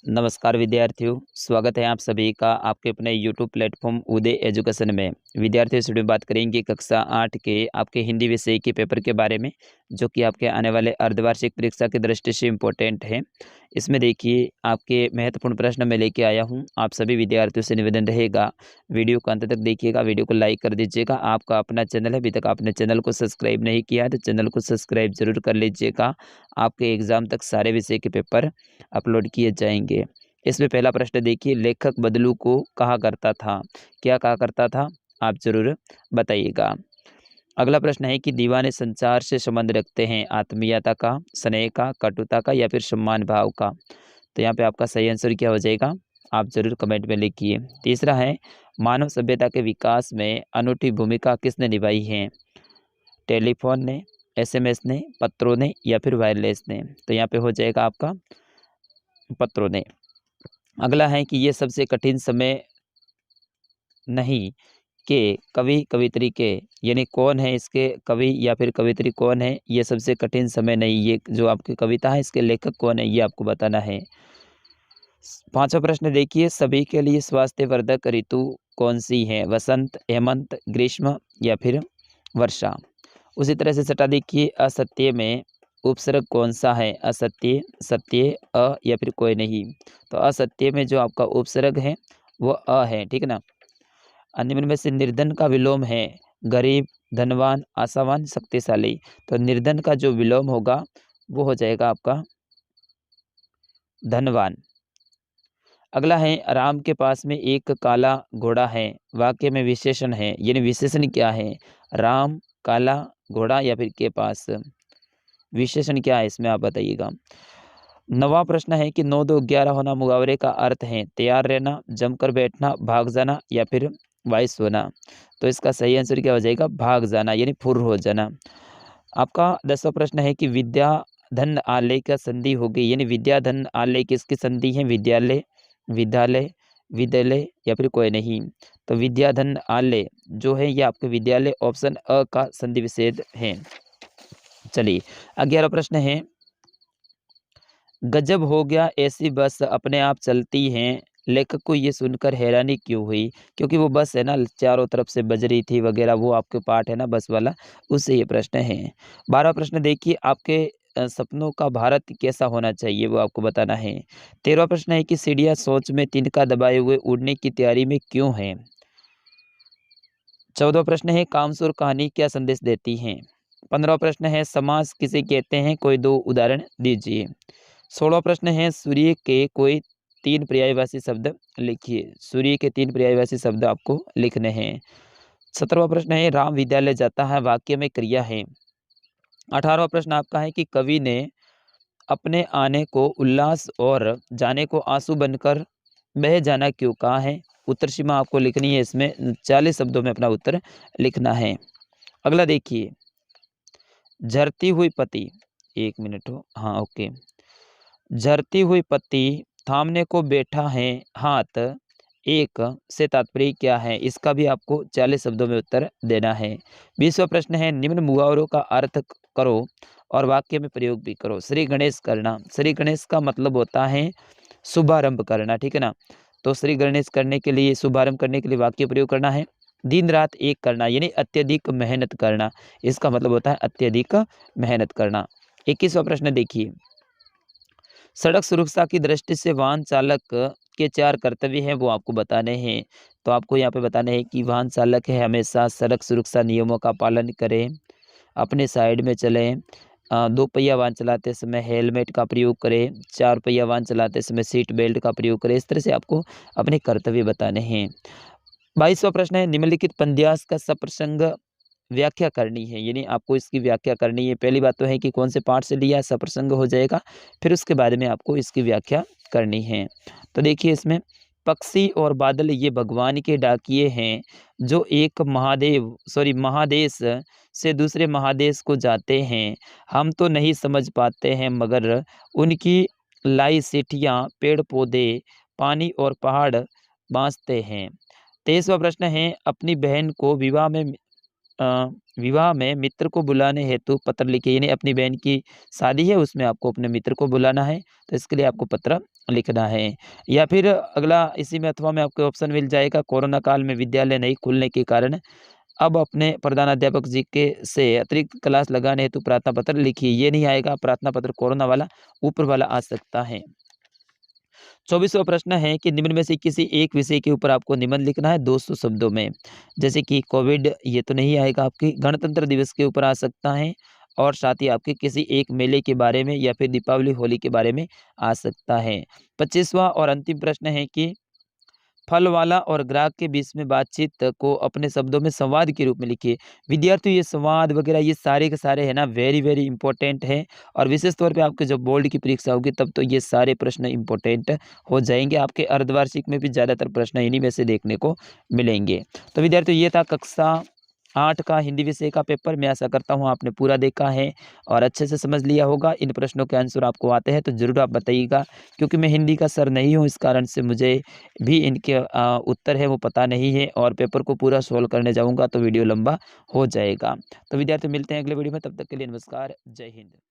नमस्कार विद्यार्थियों, स्वागत है आप सभी का आपके अपने यूट्यूब प्लेटफॉर्म उदय एजुकेशन में। विद्यार्थियों, इस वीडियो में बात करेंगे कक्षा 8 के आपके हिंदी विषय के पेपर के बारे में, जो कि आपके आने वाले अर्धवार्षिक परीक्षा की दृष्टि से इम्पोर्टेंट है। इसमें देखिए, आपके महत्वपूर्ण प्रश्न मैं लेके आया हूँ। आप सभी विद्यार्थियों से निवेदन रहेगा, वीडियो को अंत तक देखिएगा, वीडियो को लाइक कर दीजिएगा। आपका अपना चैनल है, अभी तक आपने चैनल को सब्सक्राइब नहीं किया है तो चैनल को सब्सक्राइब जरूर कर लीजिएगा। आपके एग्जाम तक सारे विषय के पेपर अपलोड किए जाएंगे। इसमें पहला प्रश्न देखिए, लेखक बदलू को कहा करता था, क्या कहा करता था, आप जरूर बताइएगा। अगला प्रश्न है कि दीवाने संचार से संबंध रखते हैं, आत्मीयता का, स्नेह का, कटुता का या फिर सम्मान भाव का। तो यहाँ पे आपका सही आंसर क्या हो जाएगा, आप जरूर कमेंट में लिखिए। तीसरा है, मानव सभ्यता के विकास में अनूठी भूमिका किसने निभाई है, टेलीफोन ने, एसएमएस ने, पत्रों ने या फिर वायरलेस ने। तो यहाँ पे हो जाएगा आपका पत्रों ने। अगला है कि ये सबसे कठिन समय नहीं के कवि कवित्री के, यानी कौन है इसके कवि या फिर कवित्री कौन है, ये सबसे कठिन समय नहीं, ये जो आपकी कविता है इसके लेखक कौन है, ये आपको बताना है। पांचवा प्रश्न देखिए, सभी के लिए स्वास्थ्यवर्धक ऋतु कौन सी है, वसंत, हेमंत, ग्रीष्म या फिर वर्षा। उसी तरह से छठा देखिए, असत्य में उपसर्ग कौन सा है, असत्य, सत्य, अ या फिर कोई नहीं। तो असत्य में जो आपका उपसर्ग है वो अ है, ठीक है ना। निम्न में से निर्धन का विलोम है, गरीब, धनवान, आशावान, शक्तिशाली। तो निर्धन का जो विलोम होगा वो हो जाएगा आपका धनवान। अगला है, राम के पास में एक काला घोड़ा है, वाक्य में विशेषण है, यानी विशेषण क्या है, राम, काला घोड़ा या फिर के पास, विशेषण क्या है इसमें आप बताइएगा। नवा प्रश्न है कि 9 2 11 होना मुहावरे का अर्थ है, तैयार रहना, जमकर बैठना, भाग जाना या फिर वाइस होना। तो इसका सही आंसर क्या हो जाएगा, भाग जाना, यानी फुर्र हो जाना। आपका 10वां प्रश्न है कि विद्या धन आलय का संधि होगी, यानी विद्या धन आलय किसकी संधि है, विद्यालय, विद्यालय, विद्यालय या फिर कोई नहीं। तो विद्या धन आलय जो है ये आपके विद्यालय, ऑप्शन अ का संधि विच्छेद है। चलिए, 11वां प्रश्न है, गजब हो गया, ऐसी बस अपने आप चलती हैं। लेखक को ये सुनकर हैरानी क्यों हुई, क्योंकि वो बस है ना चारों तरफ से बज रही थी वगैरह, वो आपके पार्ट है ना बस वाला, उससे ये प्रश्न है। 12वां प्रश्न देखिए, आपके सपनों का भारत कैसा होना चाहिए, वो आपको बताना है। 13वां प्रश्न है कि सीढ़ियाँ सोच में तिनका दबाए हुए उड़ने की तैयारी में क्यों है। 14वां प्रश्न है, कामसूर कहानी क्या संदेश देती है। 15वां प्रश्न है, समास किसे कहते हैं, कोई 2 उदाहरण दीजिए। 16वां प्रश्न है, सूर्य के कोई 3 पर्यायवाची शब्द लिखिए। सूर्य के 3 पर्यायवाची शब्द आपको लिखने हैं। 17वां प्रश्न है, राम विद्यालय जाता है, वाक्य में क्रिया है। 18वां प्रश्न आपका है कि कवि ने अपने आने को उल्लास और जाने को आंसू बनकर बह जाना क्यों कहा है। उत्तर सीमा आपको लिखनी है, इसमें 40 शब्दों में अपना उत्तर लिखना है। अगला देखिए, झरती हुई पत्ती, 1 मिनट हो, हाँ ओके। झरती हुई पत्ती थामने को बैठा है हाथ, एक से तात्पर्य क्या है, इसका भी आपको 40 शब्दों में उत्तर देना है। 20वां प्रश्न है, निम्न मुहावरों का अर्थ करो और वाक्य में प्रयोग भी करो। श्री गणेश करना, श्री गणेश का मतलब होता है शुभारंभ करना, ठीक है ना। तो श्री गणेश करने के लिए, शुभारंभ करने के लिए वाक्य प्रयोग करना है। दिन रात एक करना, यानी अत्यधिक मेहनत करना, इसका मतलब होता है अत्यधिक मेहनत करना। 21वां प्रश्न देखिए, सड़क सुरक्षा की दृष्टि से वाहन चालक के 4 कर्तव्य हैं, वो आपको बताने हैं। तो आपको यहाँ पे बताने हैं कि वाहन चालक है हमेशा सड़क सुरक्षा नियमों का पालन करें, अपने साइड में चलें, 2 पहिया वाहन चलाते समय हेलमेट का प्रयोग करें, 4 पहिया वाहन चलाते समय सीट बेल्ट का प्रयोग करें। इस तरह से आपको अपने कर्तव्य बताने हैं। 22वां प्रश्न है, निम्नलिखित पद्यांश का सप्रसंग व्याख्या करनी है, यानी आपको इसकी व्याख्या करनी है। पहली बात तो है कि कौन से पाठ से लिया, सप्रसंग हो जाएगा, फिर उसके बाद में आपको इसकी व्याख्या करनी है। तो देखिए, इसमें पक्षी और बादल ये भगवान के डाकिए हैं, जो एक महादेश से दूसरे महादेश को जाते हैं। हम तो नहीं समझ पाते हैं, मगर उनकी लाई सिटियाँ, पेड़ पौधे, पानी और पहाड़ बाँचते हैं। 23वां प्रश्न है, अपनी बहन को विवाह में विवाह में मित्र को बुलाने हेतु पत्र लिखिए, यानी अपनी बहन की शादी है उसमें आपको अपने मित्र को बुलाना है, तो इसके लिए आपको पत्र लिखना है। या फिर अगला इसी में अथवा में आपको ऑप्शन मिल जाएगा, कोरोना काल में विद्यालय नहीं खुलने के कारण अब अपने प्रधानाध्यापक जी के से अतिरिक्त क्लास लगाने हेतु प्रार्थना पत्र लिखिए। ये नहीं आएगा प्रार्थना पत्र कोरोना वाला, ऊपर वाला आ सकता है। 24वां प्रश्न है कि निम्न में से किसी एक विषय के ऊपर आपको निबंध लिखना है 200 शब्दों में। जैसे कि कोविड, ये तो नहीं आएगा आपकी, गणतंत्र दिवस के ऊपर आ सकता है और साथ ही आपके किसी एक मेले के बारे में या फिर दीपावली, होली के बारे में आ सकता है। 25वां और अंतिम प्रश्न है कि फल वाला और ग्राहक के बीच में बातचीत को अपने शब्दों में संवाद के रूप में लिखिए। विद्यार्थियों, ये संवाद वगैरह ये सारे के सारे है ना वेरी वेरी इंपॉर्टेंट है, और विशेष तौर पे आपके जब बोर्ड की परीक्षा होगी तब तो ये सारे प्रश्न इंपॉर्टेंट हो जाएंगे। आपके अर्धवार्षिक में भी ज़्यादातर प्रश्न इन्हीं में से देखने को मिलेंगे। तो विद्यार्थियों, ये था कक्षा 8 का हिंदी विषय का पेपर। मैं आशा करता हूँ आपने पूरा देखा है और अच्छे से समझ लिया होगा। इन प्रश्नों के आंसर आपको आते हैं तो ज़रूर आप बताइएगा, क्योंकि मैं हिंदी का सर नहीं हूँ, इस कारण से मुझे भी इनके उत्तर है वो पता नहीं है, और पेपर को पूरा सॉल्व करने जाऊँगा तो वीडियो लंबा हो जाएगा। तो विद्यार्थी, मिलते हैं अगले वीडियो में, तब तक के लिए नमस्कार, जय हिंद।